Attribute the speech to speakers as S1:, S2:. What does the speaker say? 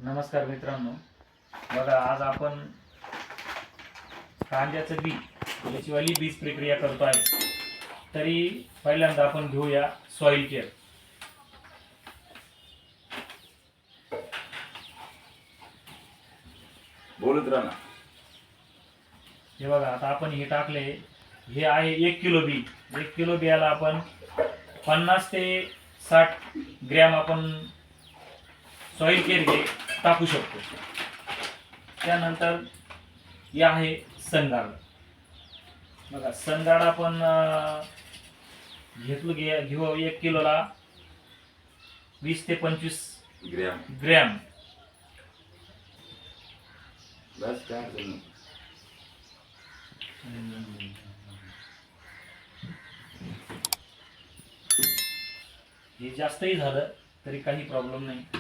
S1: नमस्कार मित्रांनो, बघा आज आपण कांद्याचं बी याचीवाली बीज प्रक्रिया करतो आहे. तरी पहिल्यांदा आपण घेऊया सॉइल केअर.
S2: बोलत राहा.
S1: हे बघा आता आपण हे टाकले, हे आहे 1 किलो बी. 1 किलो बियाला आपण 50 ते 60 ग्रॅम आपण सॉइल केअर हे टाकू शकतो. त्यानंतर हे आहे सनगाड. बघा सनगाड आपण घेऊ 1 किलोला 20 ते 25 ग्रॅम.
S2: बस काय अडचण नाही.
S1: हे जास्तही झालं तरी काही प्रॉब्लेम नाही.